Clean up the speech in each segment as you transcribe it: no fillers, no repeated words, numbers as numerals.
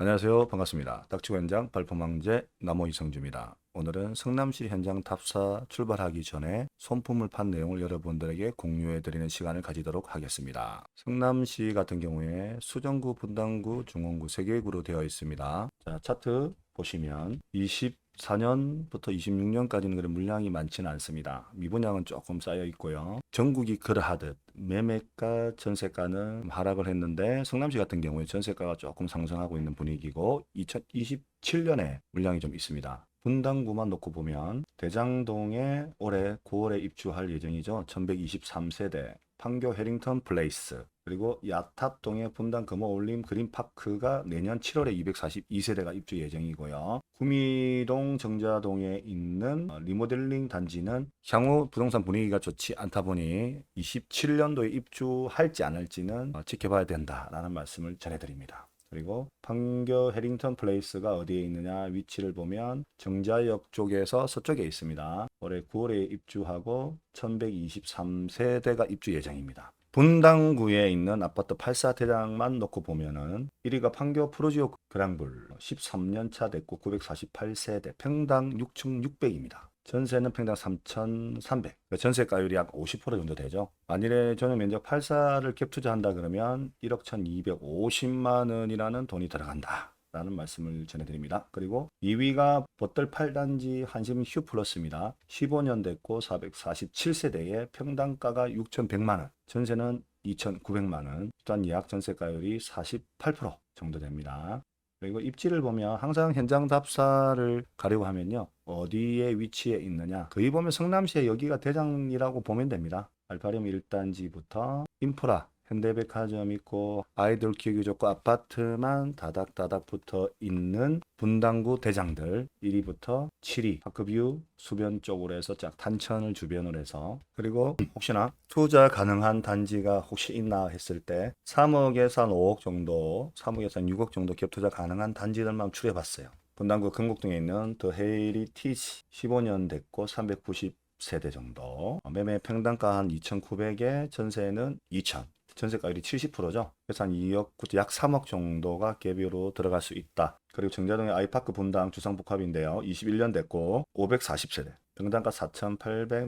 안녕하세요. 반갑습니다. 닥치고 현장 발포망제 남호 이성주입니다. 오늘은 성남시 현장 탑사 출발하기 전에 손품을 판 내용을 여러분들에게 공유해 드리는 시간을 가지도록 하겠습니다. 성남시 같은 경우에 수정구, 분당구, 중원구 3개 구로 되어 있습니다. 자, 차트 보시면 24년부터 26년까지는 그런 물량이 많지는 않습니다. 미분양은 조금 쌓여 있고요. 전국이 그러하듯 매매가 전세가는 하락을 했는데 성남시 같은 경우에 전세가가 조금 상승하고 있는 분위기고 2027년에 물량이 좀 있습니다. 분당구만 놓고 보면 대장동에 올해 9월에 입주할 예정이죠. 1123세대 판교 해링턴 플레이스, 그리고 야탑동의 분당 금호올림 그린파크가 내년 7월에 242세대가 입주 예정이고요. 구미동 정자동에 있는 리모델링 단지는 향후 부동산 분위기가 좋지 않다 보니 27년도에 입주할지 안 할지는 지켜봐야 된다라는 말씀을 전해드립니다. 그리고 판교 해링턴 플레이스가 어디에 있느냐, 위치를 보면 정자역 쪽에서 서쪽에 있습니다. 올해 9월에 입주하고 1123세대가 입주 예정입니다. 분당구에 있는 아파트 84대장만 놓고 보면은 1위가 판교 프로지오 그랑블 13년차 됐고 948세대 평당 6층 600입니다. 전세는 평당 3,300. 전세가율이 약 50% 정도 되죠. 만일에 전용 면적 84를 갭 투자한다 그러면 1억 1,250만 원이라는 돈이 들어간다 라는 말씀을 전해드립니다. 그리고 2위가 버떨 8단지 한심 휴플러스입니다. 15년 됐고 447세대에 평당가가 6,100만 원, 전세는 2,900만 원, 일단 예약 전세가율이 48% 정도 됩니다. 그리고 입지를 보면 항상 현장 답사를 가려고 하면요, 어디에 위치해 있느냐, 거의 보면 성남시의 여기가 대장이라고 보면 됩니다. 알파림 1단지부터 인프라 현대백화점 있고 아이돌 키우기 좋고 아파트만 다닥다닥 붙어 있는 분당구 대장들 1위부터 7위 파크뷰 수변 쪽으로 해서 쫙 단천을 주변으로 해서, 그리고 혹시나 투자 가능한 단지가 혹시 있나 했을 때 3억에서 한 5억 정도, 3억에서 한 6억 정도 갭 투자 가능한 단지들만 추려봤어요. 분당구 금곡동에 있는 더 헤리티지 15년 됐고 390세대 정도, 매매 평당가 한 2,900에 전세는 2천, 전세가율이 70%죠. 그래서 한 2억, 약 3억 정도가 갭으로 들어갈 수 있다. 그리고 정자동의 아이파크 분당 주상복합인데요. 21년 됐고 540세대, 평당가 4,800,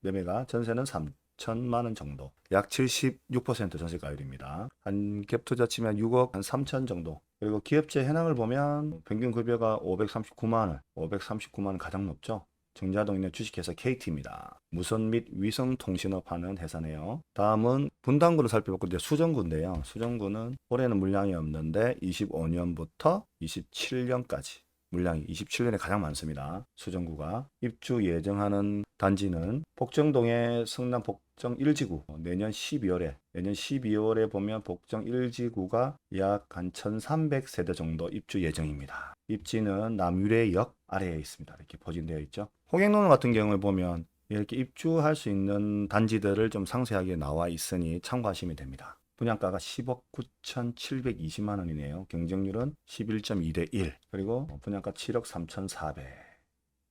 매매가 전세는 3천만 원 정도, 약 76% 전세가율입니다. 한 갭 투자 치면 6억 한 3천 정도. 그리고 기업체 현황을 보면 평균 급여가 539만 원, 539만 원 가장 높죠. 정자동에 있는 주식회사 KT입니다. 무선 및 위성통신업 하는 회사네요. 다음은 분당구를 살펴볼 건데 수정구인데요. 수정구는 올해는 물량이 없는데 25년부터 27년까지 물량이 27년에 가장 많습니다. 수정구가 입주 예정하는 단지는 복정동의 성남 복정 1지구, 내년 12월에 보면 복정 1지구가 약 한 1,300세대 정도 입주 예정입니다. 입지는 남유래역 아래에 있습니다. 이렇게 포진되어 있죠. 호갱노원 같은 경우에 보면 이렇게 입주할 수 있는 단지들을 좀 상세하게 나와 있으니 참고하시면 됩니다. 분양가가 10억 9,720만 원이네요. 경쟁률은 11.2대 1. 그리고 분양가 7억 3,400.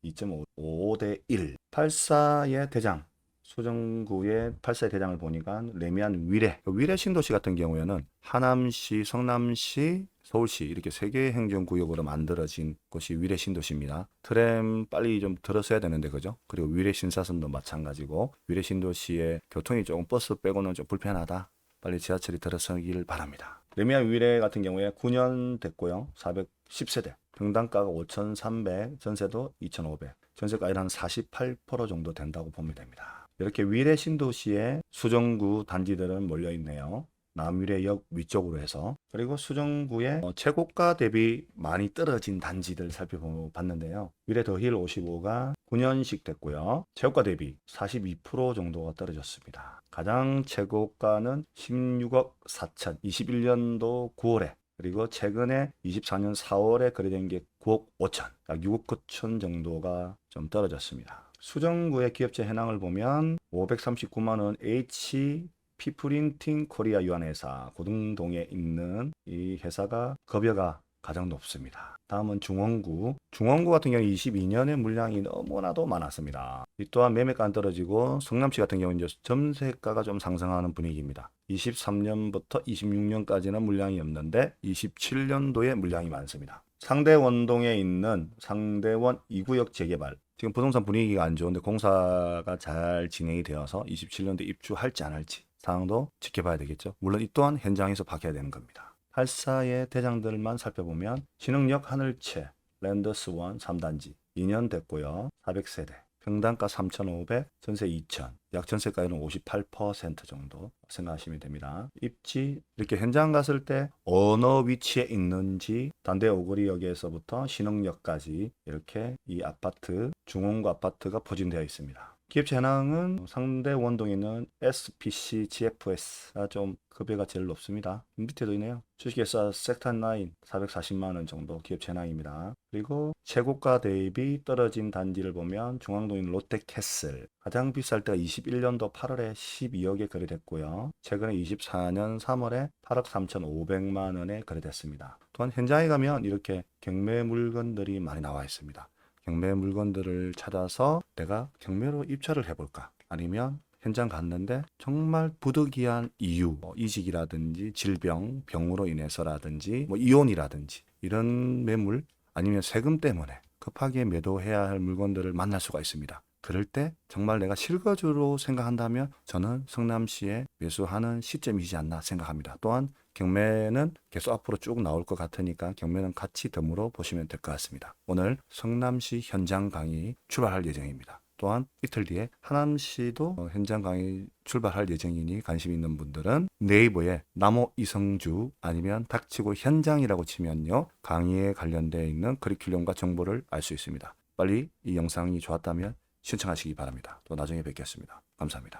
2.5대 1. 84의 대장. 수정구의 84의 대장을 보니까 레미안 위례 신도시 같은 경우에는 하남시, 성남시, 서울시 이렇게 3개의 행정구역으로 만들어진 곳이 위례 신도시입니다. 트램 빨리 좀 들어서야 되는데 그죠? 그리고 위례 신사선도 마찬가지고 위례 신도시의 교통이 조금 버스 빼고는 좀 불편하다. 빨리 지하철이 들어서기를 바랍니다. 레미안 위례 같은 경우에 9년 됐고요. 410세대. 평당가가 5,300, 전세도 2,500. 전세가율 한 48% 정도 된다고 보면 됩니다. 이렇게 위례 신도시의 수정구 단지들은 몰려 있네요. 남위례역 위쪽으로 해서. 그리고 수정구의 최고가 대비 많이 떨어진 단지들 살펴봤는데요. 위례 더힐 55가 9년씩 됐고요. 최고가 대비 42% 정도가 떨어졌습니다. 가장 최고가는 16억 4천, 21년도 9월에, 그리고 최근에 24년 4월에 거래된 게 9억 5천, 약 6억 9천 정도가 좀 떨어졌습니다. 수정구의 기업체 현황을 보면 539만 원 HP 프린팅 코리아 유한회사 고등동에 있는 이 회사가 급여가 가장 높습니다. 다음은 중원구. 중원구 같은 경우 22년에 물량이 너무나도 많았습니다. 이 또한 매매가는 떨어지고 성남시 같은 경우는 이제 점세가가 좀 상승하는 분위기입니다. 23년부터 26년까지는 물량이 없는데 27년도에 물량이 많습니다. 상대원동에 있는 상대원 2구역 재개발. 지금 부동산 분위기가 안 좋은데 공사가 잘 진행이 되어서 27년도에 입주할지 안 할지 상황도 지켜봐야 되겠죠. 물론 이 또한 현장에서 봐야 되는 겁니다. 8사의 대장들만 살펴보면 신흥역 하늘채, 랜더스원 3단지 2년 됐고요. 400세대, 평당가 3,500, 전세 2,000, 약전세가율은 58% 정도 생각하시면 됩니다. 입지 이렇게 현장 갔을 때 어느 위치에 있는지 단대 오거리역에서부터 신흥역까지 이렇게 이 아파트, 중원구 아파트가 포진되어 있습니다. 기업체 현황은 상대 원동에 있는 SPC, GFS가 좀 급여가 제일 높습니다. 밑에도 있네요. 주식회사 섹탄9 440만 원 정도 기업체 현황입니다. 그리고 최고가 대비 떨어진 단지를 보면 중앙동에 있는 롯데캐슬 가장 비쌀 때가 21년도 8월에 12억에 거래됐고요. 최근에 24년 3월에 8억 3,500만 원에 거래됐습니다. 또한 현장에 가면 이렇게 경매 물건들이 많이 나와 있습니다. 경매 물건들을 찾아서 내가 경매로 입찰을 해볼까? 아니면 현장 갔는데 정말 부득이한 이유, 이직이라든지 질병, 병으로 인해서라든지 이혼이라든지 이런 매물 아니면 세금 때문에 급하게 매도해야 할 물건들을 만날 수가 있습니다. 그럴 때 정말 내가 실거주로 생각한다면 저는 성남시에 매수하는 시점이지 않나 생각합니다. 또한 경매는 계속 앞으로 쭉 나올 것 같으니까 경매는 같이 덤으로 보시면 될 것 같습니다. 오늘 성남시 현장 강의 출발할 예정입니다. 또한 이틀 뒤에 하남시도 현장 강의 출발할 예정이니 관심 있는 분들은 네이버에 나모 이성주 아니면 닥치고 현장이라고 치면요. 강의에 관련되어 있는 커리큘럼과 정보를 알 수 있습니다. 빨리 이 영상이 좋았다면 신청하시기 바랍니다. 또 나중에 뵙겠습니다. 감사합니다.